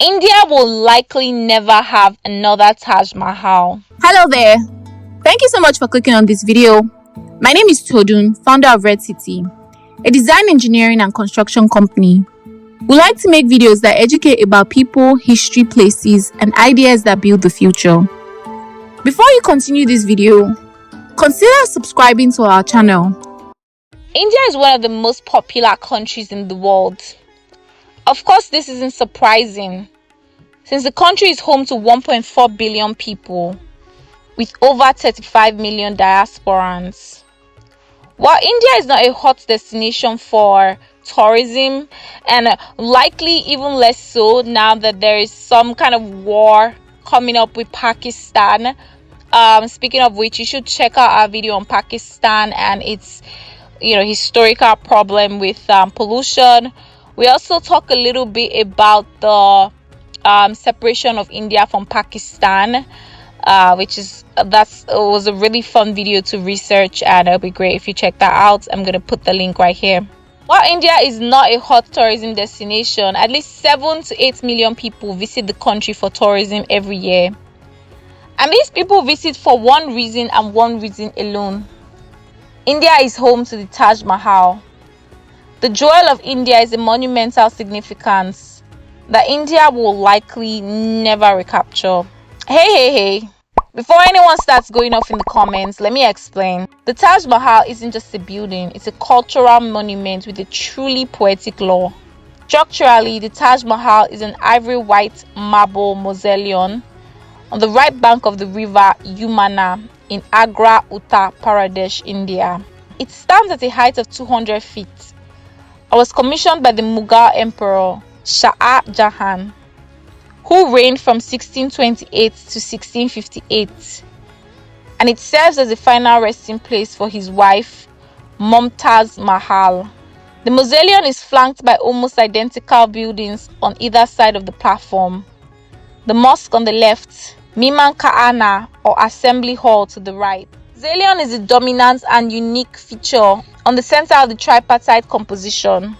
India will likely never have another Taj Mahal. Hello there. Thank you so much for clicking on this video. My name is Todun, founder of Red City, a design engineering and construction company. We like to make videos that educate about people, history, places, and ideas that build the future. Before you continue this video, consider subscribing to our channel. India is one of the most popular countries in the world. Of course, this isn't surprising, since the country is home to 1.4 billion people, with over 35 million diasporans. While India is not a hot destination for tourism, and likely even less so now that there is some kind of war coming up with Pakistan. Speaking of which, you should check out our video on Pakistan and its historical problem with pollution. We also talk a little bit about the separation of India from Pakistan, that was a really fun video to research, and it'll be great if you check that out. I'm going to put the link right here. While India is not a hot tourism destination, at least 7 to 8 million people visit the country for tourism every year. And these people visit for one reason and one reason alone. India is home to the Taj Mahal. The jewel of India is a monumental significance that India will likely never recapture. Hey. Before anyone starts going off in the comments, let me explain. The Taj Mahal isn't just a building, it's a cultural monument with a truly poetic lore. Structurally, the Taj Mahal is an ivory white marble mausoleum on the right bank of the river Yamuna in Agra, Uttar Pradesh, India. It stands at a height of 200 feet. It was commissioned by the Mughal Emperor Shah Jahan, who reigned from 1628 to 1658, and it serves as a final resting place for his wife, Taj Mahal. The mausoleum is flanked by almost identical buildings on either side of the platform. The mosque on the left, Mimar Khana or Assembly Hall to the right. The mausoleum is a dominant and unique feature on the center of the tripartite composition,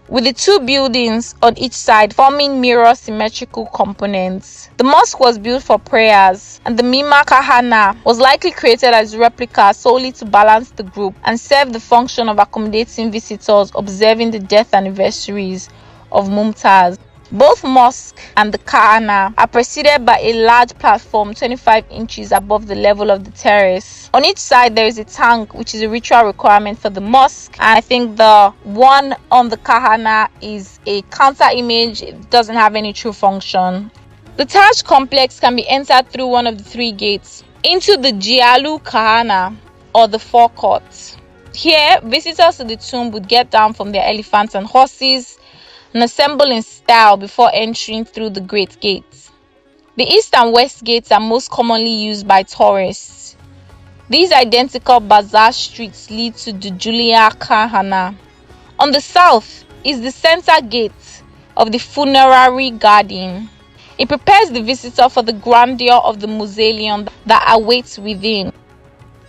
with the two buildings on each side forming mirror symmetrical components. The mosque was built for prayers, and the Mimar Khana was likely created as a replica solely to balance the group and serve the function of accommodating visitors observing the death anniversaries of Mumtaz. Both mosque and the Khana are preceded by a large platform 25 inches above the level of the terrace. On each side there is a tank, which is a ritual requirement for the mosque, and I think the one on the Khana is a counter image. It doesn't have any true function. The Taj complex can be entered through one of the three gates into the Jialu Khana or the forecourt. Here, visitors to the tomb would get down from their elephants and horses and assemble in style before entering through the great gates. The east and west gates are most commonly used by tourists. These identical bazaar streets lead to the Julia Khana. On the south is the center gate of the funerary garden. It prepares the visitor for the grandeur of the mausoleum that awaits within.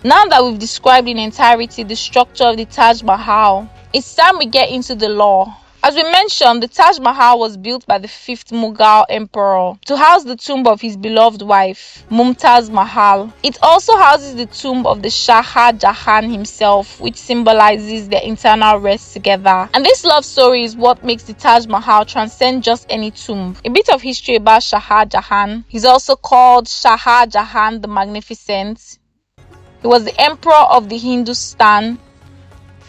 Now that we've described in entirety the structure of the Taj Mahal, it's time we get into the lore. As we mentioned, the Taj Mahal was built by the 5th Mughal emperor to house the tomb of his beloved wife, Mumtaz Mahal. It also houses the tomb of the Shah Jahan himself, which symbolizes their eternal rest together. And this love story is what makes the Taj Mahal transcend just any tomb. A bit of history about Shah Jahan. He's also called Shah Jahan the Magnificent. He was the emperor of the Hindustan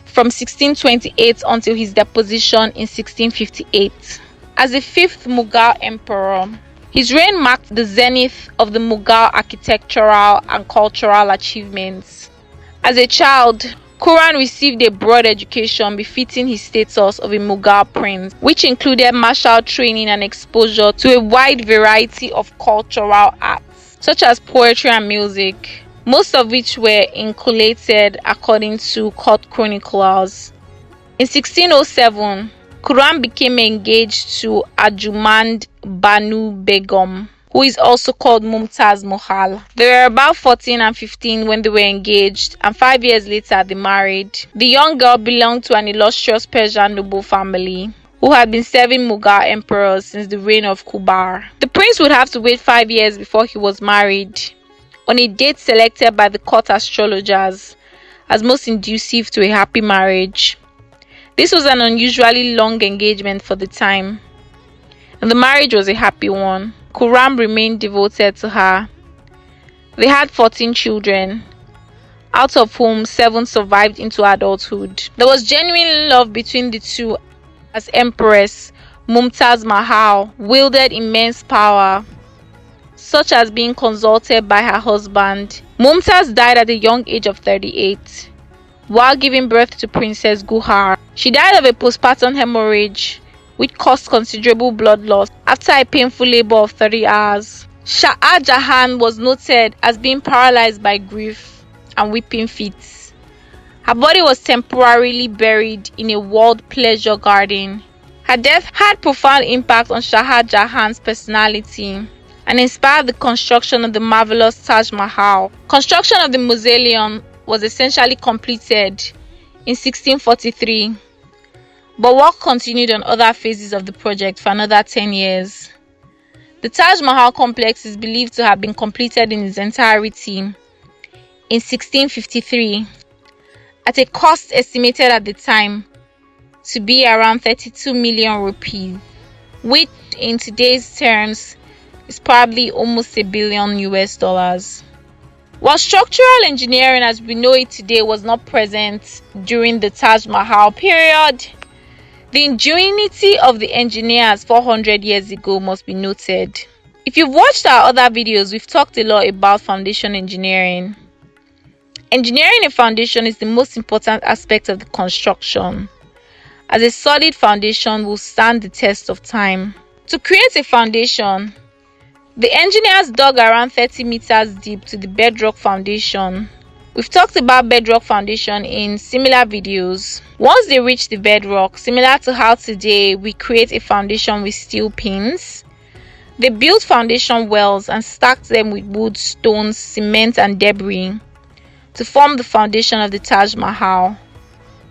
from 1628 until his deposition in 1658. As the 5th Mughal emperor, his reign marked the zenith of the Mughal architectural and cultural achievements. As a child, Khurram received a broad education befitting his status of a Mughal prince, which included martial training and exposure to a wide variety of cultural arts, such as poetry and music, most of which were inculcated according to court chroniclers. In 1607, Khurram became engaged to Arjumand Banu Begum, who is also called Mumtaz Mahal. They were about 14 and 15 when they were engaged, and 5 years later they married. The young girl belonged to an illustrious Persian noble family, who had been serving Mughal emperors since the reign of Kubar. The prince would have to wait 5 years before he was married, on a date selected by the court astrologers as most conducive to a happy marriage. This was an unusually long engagement for the time, and the marriage was a happy one. Khurram remained devoted to her. They had 14 children, out of whom 7 survived into adulthood. There was genuine love between the two, as Empress Taj Mahal wielded immense power, such as being consulted by her husband. Mumtaz died at the young age of 38 while giving birth to Princess Guhar. She died of a postpartum hemorrhage, which caused considerable blood loss after a painful labor of 30 hours. Shah Jahan was noted as being paralyzed by grief and weeping fits. Her body was temporarily buried in a walled pleasure garden. Her death had profound impact on Shah Jahan's personality and inspired the construction of the marvelous Taj Mahal. Construction of the mausoleum was essentially completed in 1643, but work continued on other phases of the project for another 10 years. The Taj Mahal complex is believed to have been completed in its entirety in 1653 at a cost estimated at the time to be around 32 million rupees, which in today's terms is probably almost $1 billion US. While structural engineering as we know it today was not present during the Taj Mahal period, the ingenuity of the engineers 400 years ago must be noted. If you've watched our other videos, we've talked a lot about foundation engineering. Engineering a foundation is the most important aspect of the construction, as a solid foundation will stand the test of time. To create a foundation, the engineers dug around 30 meters deep to the bedrock foundation. We've talked about bedrock foundation in similar videos. Once they reach the bedrock, similar to how today we create a foundation with steel pins, they built foundation wells and stacked them with wood, stones, cement and debris to form the foundation of the Taj Mahal,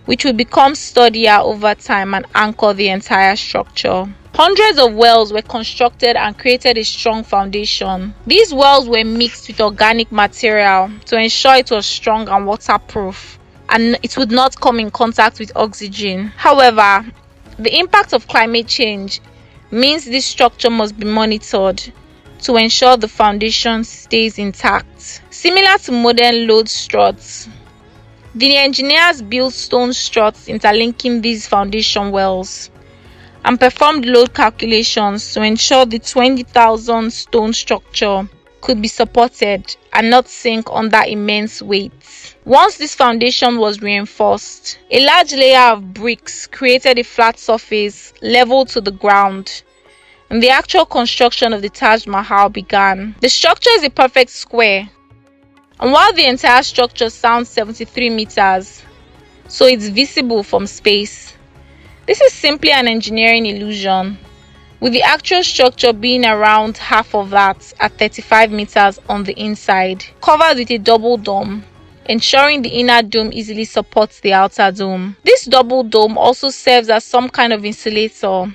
which will become sturdier over time and anchor the entire structure. Hundreds of wells were constructed and created a strong foundation. These wells were mixed with organic material to ensure it was strong and waterproof, and it would not come in contact with oxygen. However, the impact of climate change means this structure must be monitored to ensure the foundation stays intact. Similar to modern load struts, the engineers built stone struts interlinking these foundation wells and performed load calculations to ensure the 20,000 stone structure could be supported and not sink under immense weights. Once this foundation was reinforced, a large layer of bricks created a flat surface level to the ground, and the actual construction of the Taj Mahal began. The structure is a perfect square, and while the entire structure sounds 73 meters, so it's visible from space, this is simply an engineering illusion, with the actual structure being around half of that at 35 meters on the inside, covered with a double dome, ensuring the inner dome easily supports the outer dome. This double dome also serves as some kind of insulator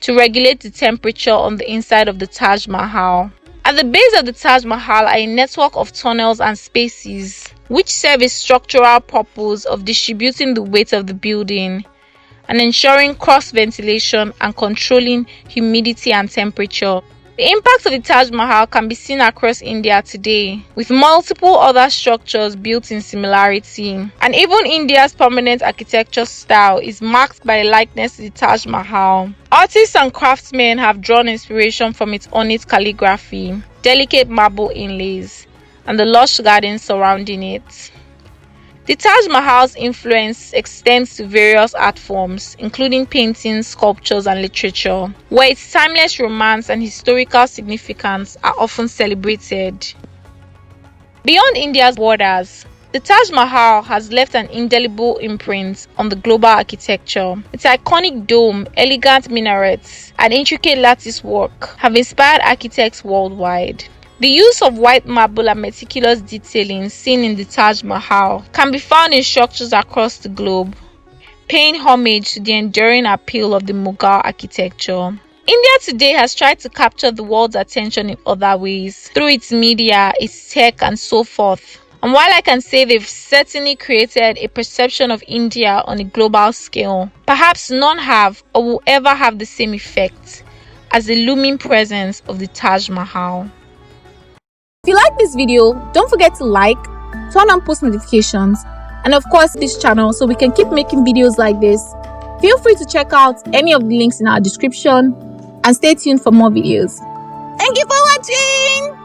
to regulate the temperature on the inside of the Taj Mahal. At the base of the Taj Mahal are a network of tunnels and spaces which serve a structural purpose of distributing the weight of the building and ensuring cross ventilation and controlling humidity and temperature. The impact of the Taj Mahal can be seen across India today, with multiple other structures built in similarity, and even India's permanent architecture style is marked by a likeness to the Taj Mahal. Artists and craftsmen have drawn inspiration from its ornate calligraphy, delicate marble inlays, and the lush gardens surrounding it. The Taj Mahal's influence extends to various art forms, including painting, sculptures, and literature, where its timeless romance and historical significance are often celebrated. Beyond India's borders, the Taj Mahal has left an indelible imprint on the global architecture. Its iconic dome, elegant minarets, and intricate lattice work have inspired architects worldwide. The use of white marble and meticulous detailing seen in the Taj Mahal can be found in structures across the globe, paying homage to the enduring appeal of the Mughal architecture. India today has tried to capture the world's attention in other ways, through its media, its tech, and so forth. And while I can say they've certainly created a perception of India on a global scale, perhaps none have or will ever have the same effect as the looming presence of the Taj Mahal. If you like this video, don't forget to like, turn on post notifications, and of course this channel so we can keep making videos like this. Feel free to check out any of the links in our description and stay tuned for more videos. Thank you for watching!